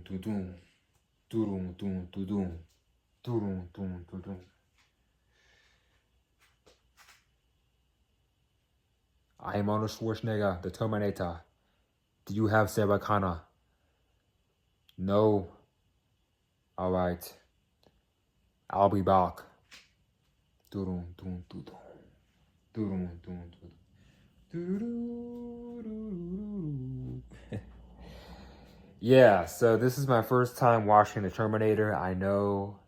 doo-doo. Doo-doo, doo, doo-doo. Doo-doo, doo, doo-doo. I am Arnold Schwarzenegger, the Terminator. Do you have Sarah Connor? No. All right. I'll be back. Doo-doo, doo, doo-doo. Doo-doo, doo, doo-doo. Yeah, so this is my first time watching The Terminator. I know.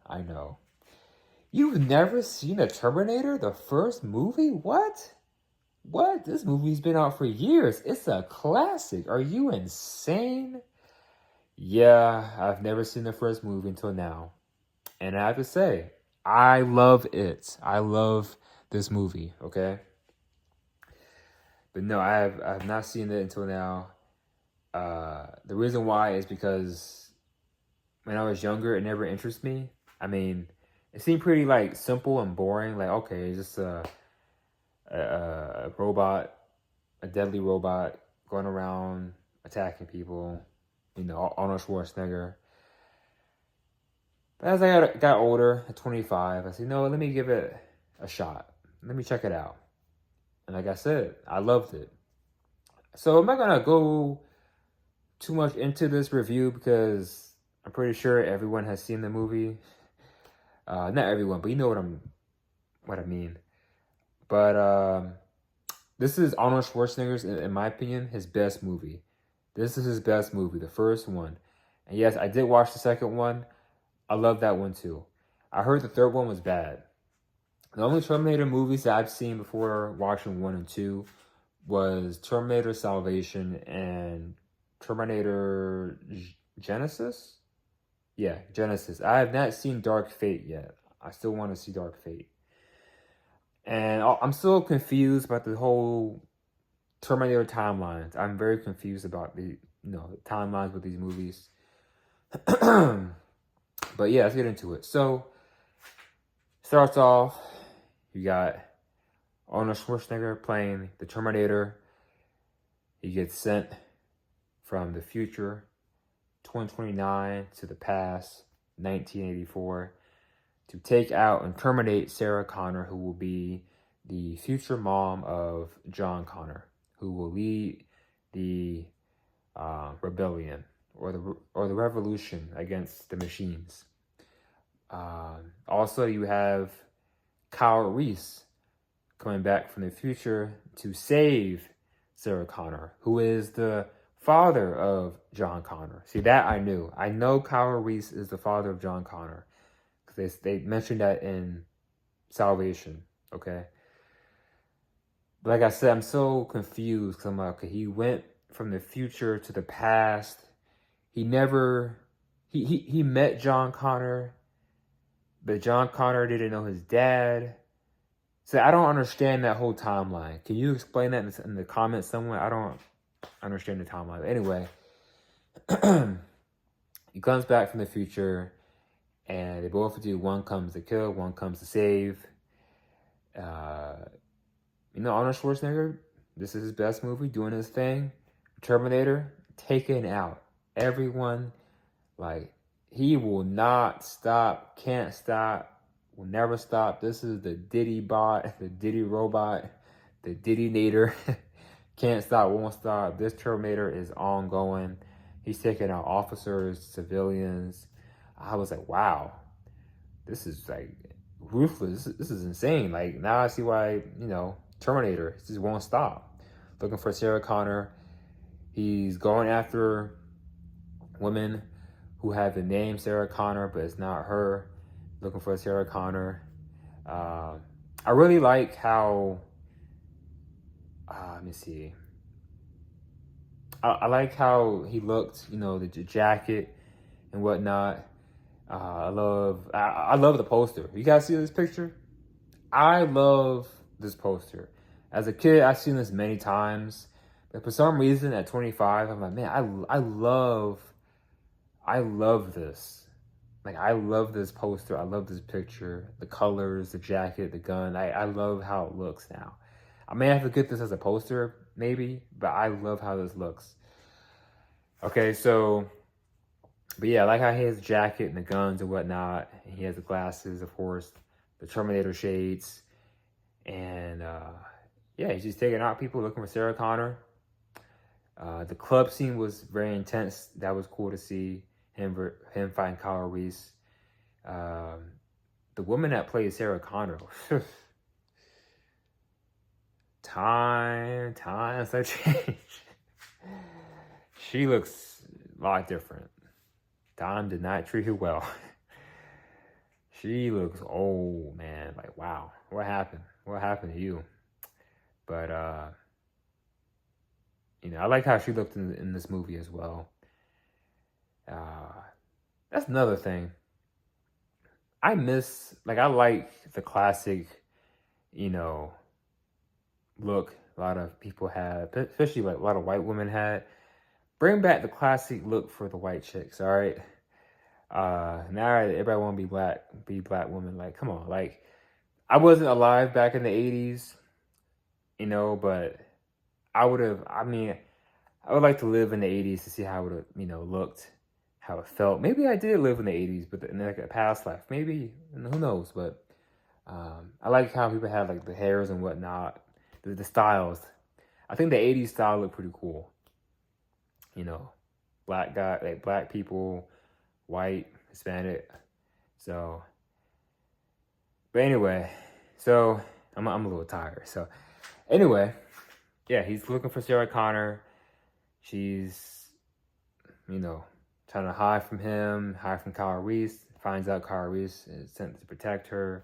You've never seen The Terminator, the first movie? What? What? This movie's been out for years. It's a classic. Are you insane? Yeah, I've never seen the first movie until now. And I have to say, I love it. I love this movie, okay? But no, I have not seen it until now. The reason why is because when I was younger, it never interested me. I mean, it seemed pretty like simple and boring. Like, okay, it's just a robot, a deadly robot going around attacking people. You know, Arnold Schwarzenegger. But as I got older, at 25, I said, no, let me give it a shot. Let me check it out. And like I said, I loved it. So I'm not gonna go too much into this review because I'm pretty sure everyone has seen the movie. Not everyone, but you know what I mean. But this is Arnold Schwarzenegger's, in my opinion, his best movie. This is his best movie, the first one. And yes, I did watch the second one. I love that one too. I heard the third one was bad. The only Terminator movies that I've seen before watching 1 and 2 was Terminator Salvation and Terminator Genesis? Yeah, Genesis. I have not seen Dark Fate yet. I still want to see Dark Fate. And I'm still confused about the whole Terminator timelines. I'm very confused about the timelines with these movies. But yeah, let's get into it. So, starts off, you got Arnold Schwarzenegger playing the Terminator. He gets sent from the future, 2029, to the past, 1984, to take out and terminate Sarah Connor, who will be the future mom of John Connor, who will lead the rebellion or the revolution against the machines. Also, you have Kyle Reese coming back from the future to save Sarah Connor, who is the father of John Connor. See, that I knew. I know Kyle Reese is the father of John Connor because they mentioned that in Salvation, okay? But like I said, I'm so confused because I'm like, okay, he went from the future to the past. He met John Connor, but John Connor didn't know his dad. So I don't understand that whole timeline. Can you explain that in the comments somewhere? I don't understand the timeline. Anyway, he comes back from the future, and they both do. One comes to kill, one comes to save. Arnold Schwarzenegger, this is his best movie, doing his thing. Terminator, taking out everyone. Like, he will not stop, can't stop, will never stop. This is the Diddy bot, the Diddy robot, the Diddy-nator. Can't stop, won't stop. This Terminator is ongoing. He's taking out officers, civilians. I was like, wow, this is like ruthless. This is insane. Like, now I see why, Terminator just won't stop. Looking for Sarah Connor. He's going after women who have the name Sarah Connor, but it's not her. Looking for Sarah Connor. I really like how, let me see. I like how he looked, the jacket and whatnot. I love the poster. You guys see this picture? I love this poster. As a kid, I've seen this many times, but for some reason at 25, I'm like, man, I love this. Like, I love this poster. I love this picture, the colors, the jacket, the gun. I love how it looks now. I may have to get this as a poster, maybe, but I love how this looks. Okay, so But yeah, I like how he has the jacket and the guns and whatnot. And he has the glasses, of course, the Terminator shades. And yeah, he's just taking out people looking for Sarah Connor. The club scene was very intense. That was cool to see him fighting Kyle Reese. The woman that plays Sarah Connor, times have changed. She looks a lot different. Time did not treat her well. She looks old, man. Like, wow, what happened? What happened to you? But you know, I like how she looked in this movie as well. That's another thing. I like the classic, you know, look a lot of people had, especially like a lot of white women had. Bring back the classic look for the white chicks, all right? Now everybody want to be black women. Like, come on, like, I wasn't alive back in the 80s, you know, but I would like to live in the 80s to see how it would have, you know, looked, how it felt. Maybe I did live in the 80s, but in like a past life, maybe, who knows? But I like how people had like the hairs and whatnot, the styles. I think the 80s style looked pretty cool. You know, black people, white, Hispanic. So, but anyway, so I'm a little tired. So, anyway, yeah, he's looking for Sarah Connor. She's, you know, trying to hide from him, hide from Kyle Reese. Finds out Kyle Reese is sent to protect her.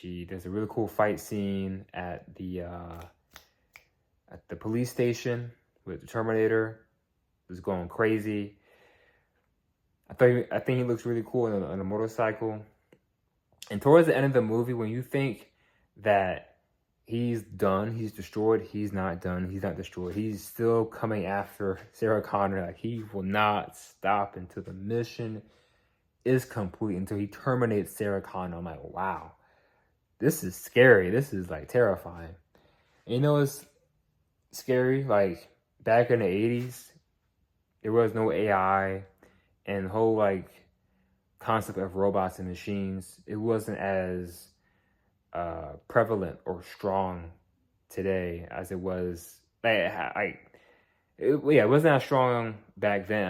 There's a really cool fight scene at the police station with the Terminator. It was going crazy. I think he looks really cool on a motorcycle. And towards the end of the movie, when you think that he's done, he's destroyed, he's not done, he's not destroyed. He's still coming after Sarah Connor. Like, he will not stop until the mission is complete, until he terminates Sarah Connor. I'm like, wow, this is scary. This is like terrifying. And you know what's scary? Like, back in the 80s, there was no AI, and the whole like concept of robots and machines, it wasn't as prevalent or strong today as it was. It wasn't as strong back then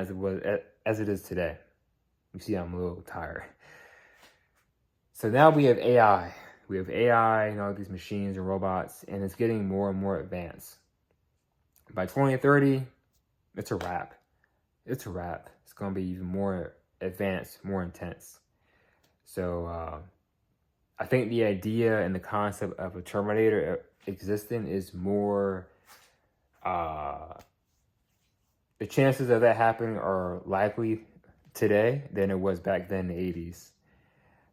as it is today. You see, I'm a little tired. So now we have AI. We have AI and all these machines and robots, and it's getting more and more advanced. By 2030, it's a wrap. It's a wrap. It's going to be even more advanced, more intense. So I think the idea and the concept of a Terminator existing is more, the chances of that happening are likely today than it was back then in the 80s.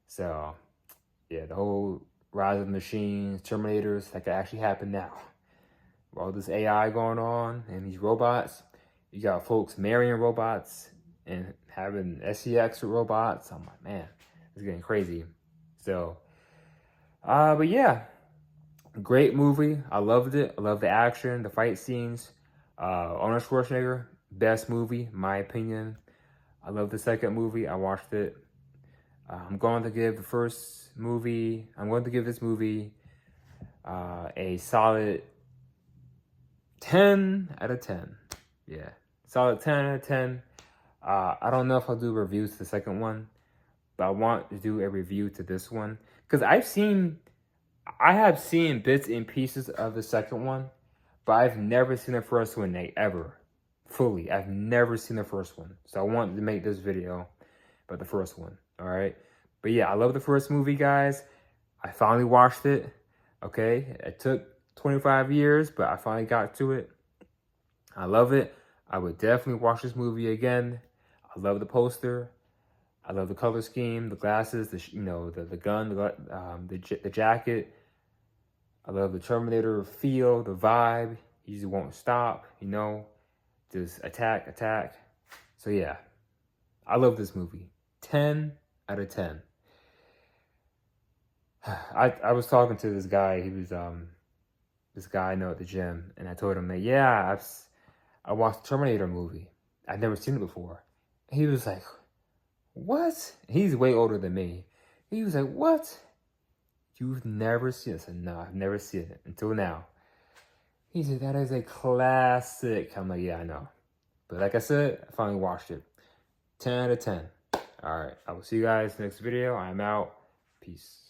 So yeah, the whole rise of machines, Terminators, that could actually happen now. With all this AI going on and these robots, you got folks marrying robots and having SEX with robots. I'm like, man, it's getting crazy. So, but yeah, great movie. I loved it. I love the action, the fight scenes. Arnold Schwarzenegger, best movie, in my opinion. I love the second movie. I watched it. I'm going to give this movie a solid 10 out of 10. Yeah, solid 10 out of 10. I don't know if I'll do reviews to the second one, but I want to do a review to this one. Because I have seen bits and pieces of the second one, but I've never seen the first one, ever. Fully. I've never seen the first one. So I wanted to make this video about the first one. All right. But yeah, I love the first movie, guys. I finally watched it. Okay. It took 25 years, but I finally got to it. I love it. I would definitely watch this movie again. I love the poster. I love the color scheme, the glasses, the gun, the jacket. I love the Terminator feel, the vibe. He just won't stop, just attack. So yeah, I love this movie. 10 out of 10. I was talking to this guy. He was this guy I know at the gym, and I told him that, yeah, I watched the Terminator movie. I'd never seen it before. He was like, what? He's way older than me. He was like, what? You've never seen it? I said, no, I've never seen it until now. He said, that is a classic. I'm like, yeah, I know. But like I said, I finally watched it. 10 out of 10. All right, I will see you guys next video. I'm out. Peace.